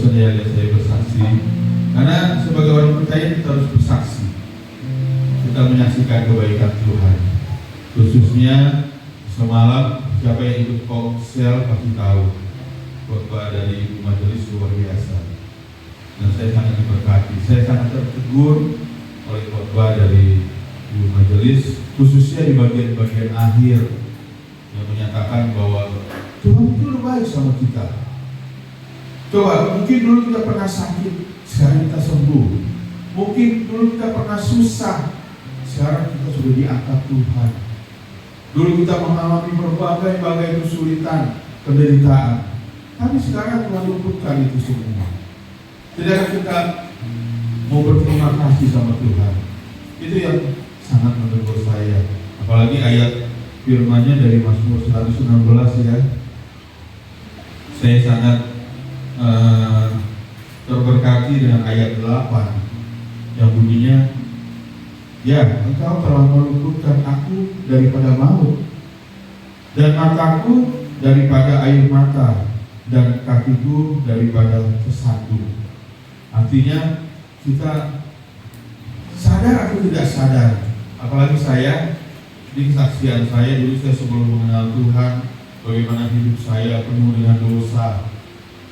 bosan ya lihat saya bersaksi. Karena sebagai orang percaya kita harus bersaksi. Kita menyaksikan kebaikan Tuhan. Khususnya semalam siapa yang ikut komsel pasti tahu khotbah dari Ibu Majelis luar biasa. Dan saya sangat diberkati. Saya sangat tertegur oleh khotbah dari Ibu Majelis, khususnya di bagian-bagian akhir yang menyatakan bahwa Tuhan itu lebih baik sama kita. Coba, mungkin dulu kita pernah sakit, sekarang kita sembuh. Mungkin dulu kita pernah susah, sekarang kita sudah diangkat Tuhan. Dulu kita mengalami berbagai kesulitan, penderitaan, tapi sekarang Tuhan luputkan itu semua. Tidak kita mau berterima kasih sama Tuhan. Itu yang sangat menegur saya. Apalagi ayat firman-Nya dari Mazmur 116 ya. Saya sangat terberkati dengan ayat 8 yang bunyinya, ya, Engkau telah meluputkan aku daripada maut, dan mataku daripada air mata, dan kakiku daripada kesandung. Artinya kita sadar atau tidak sadar, apalagi saya di kesaksian saya dulu, saya sebelum mengenal Tuhan, bagaimana hidup saya penuh dengan dosa.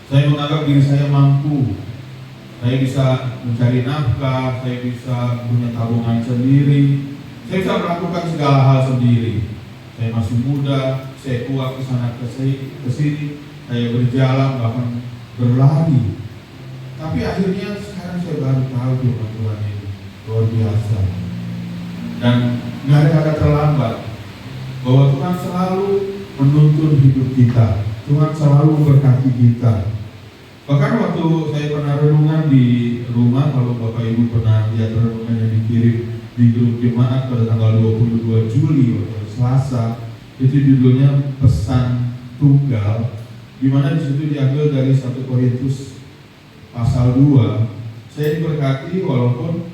Saya menganggap diri saya mampu, saya bisa mencari nafkah, saya bisa punya tabungan sendiri, saya bisa melakukan segala hal sendiri. Saya masih muda, saya kuat kesana kesini, saya berjalan bahkan berlari. Tapi akhirnya sekarang saya baru tahu Tuhan ini luar biasa. Dan nggak ada kata terlambat, bahwa Tuhan selalu menuntun hidup kita, Tuhan selalu memberkati kita. Bahkan waktu saya pernah renungan di rumah, kalau Bapak Ibu pernah lihat renungan yang dikirim di grup jemaat pada tanggal 22 Juli waktu Selasa, itu judulnya Pesan Tunggal, di mana di situ diambil dari 1 Korintus pasal 2. Saya diberkati walaupun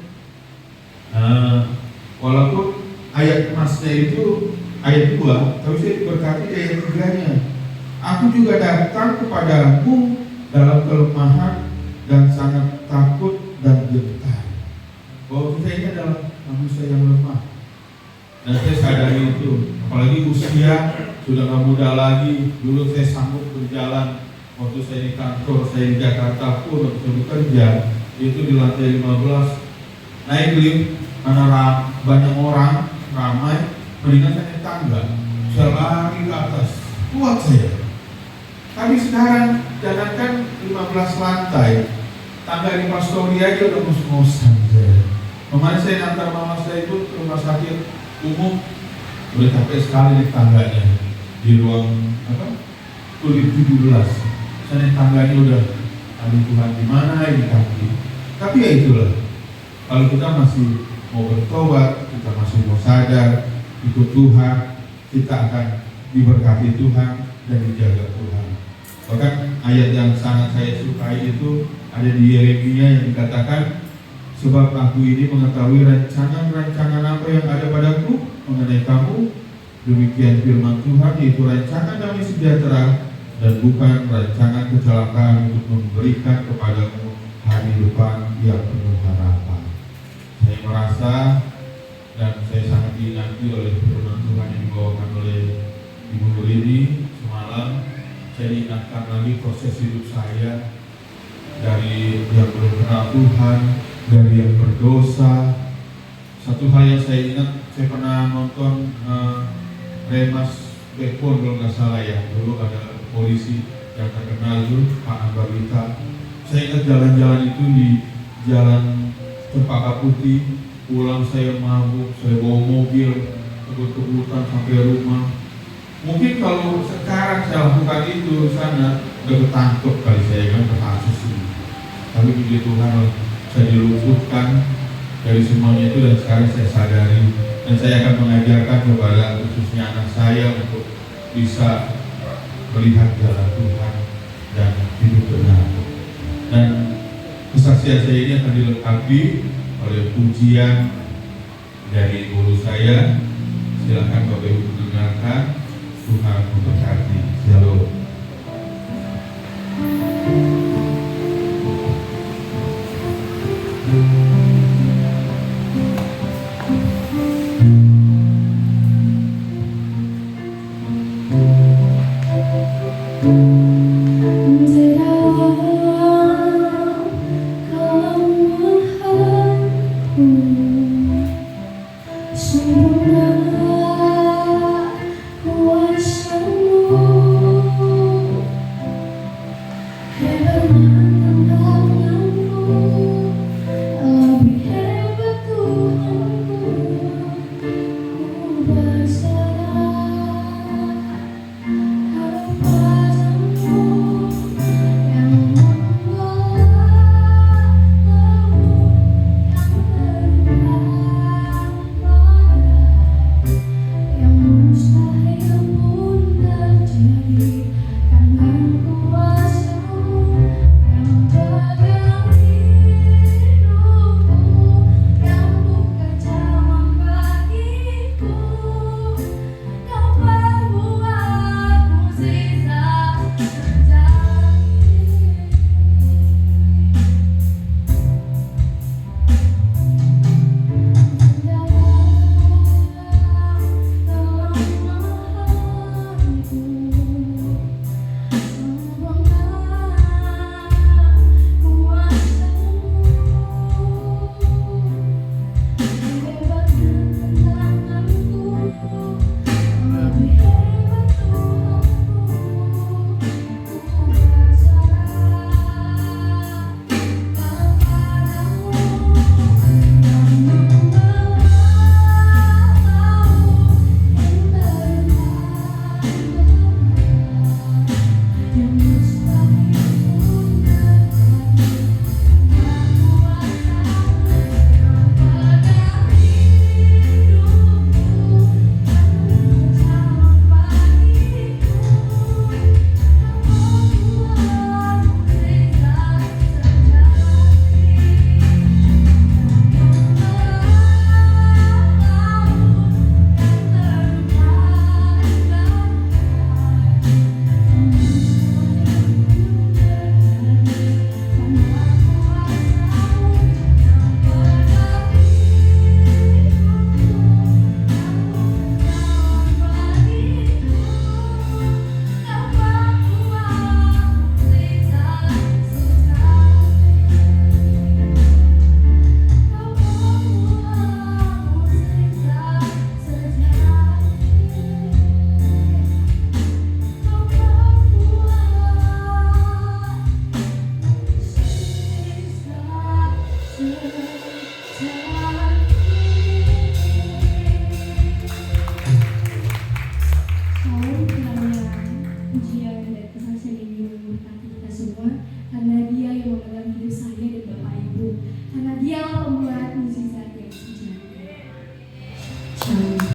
ayat emasnya itu ayat 2, tapi saya diberkati di ayat 3-nya. Aku juga datang kepadamu dalam kelemahan dan sangat takut dan gentar. Bahwa kita ini adalah manusia yang lemah. Dan saya sadari itu, apalagi usia sudah gak muda lagi. Dulu saya sanggup berjalan, waktu saya di kantor, saya di Jakarta pun waktu saya bekerja, itu di lantai 15 naik lift, karena banyak orang ramai, mendingan saya naik tangga, saya lari ke atas, kuat saya. Tapi sekarang jangankan 15 lantai, tangga di Pastori aja udah ngos-ngosan saya. Kemarin saya nantar mama saya itu ke rumah sakit umum, udah capek sekali naik tangganya di ruang kulit 17. Saya naik tangganya udah, aduh Tuhan gimana ini kaki. Tapi ya itulah, kalau kita masih mau bertobat, kita masih mau sadar ikut Tuhan, kita akan diberkati Tuhan dan dijaga Tuhan. Bahkan ayat yang sangat saya sukai itu ada di Yeremia yang dikatakan, sebab aku ini mengetahui rancangan-rancangan apa yang ada padaku mengenai kamu, demikian firman Tuhan, yaitu rancangan damai sejahtera dan bukan rancangan kecelakaan, untuk memberikan kepadamu hari depan yang penuh harapan. Saya merasa dan saya sangat diingati oleh firman Tuhan yang dibawakan oleh Ibu Rini semalam. Saya diingatkan lagi proses hidup saya, dari yang belum kenal Tuhan, dari yang berdosa. Satu hal yang saya ingat, saya pernah nonton Remas Bepon kalau nggak salah ya, dulu ada polisi yang terkenal itu Pak Ambarita. Saya ingat jalan-jalan itu di jalan Cempaka Putih, pulang saya mabuk, saya bawa mobil kebut-kebutan sampai rumah. Mungkin kalau sekarang saya lakukan itu sana, udah ketangkep kali saya kan, kasus ini. Tapi puji Tuhan, saya diluputkan dari semuanya itu, dan sekarang saya sadari, dan saya akan mengajarkan kepada khususnya anak saya untuk bisa melihat jalan Tuhan dan hidup benar. Dan kesaksian saya ini akan dilengkapi oleh pujian dari guru saya. Silakan Bapak Ibu dengarkan. Tuhan memberkati. Shalom. dalam kelemahanku, sempurna kuasa-Mu, hebatnya tanganmu, lebih hebat Tuhanku. Ku berserah kepadamu yang membelah yang berlipat, yang mustahil pun terjadi karena kuasa-Mu yang pegang hidupku, yang buka jalan bagiku. Kau perbuat mukjizat terjadi.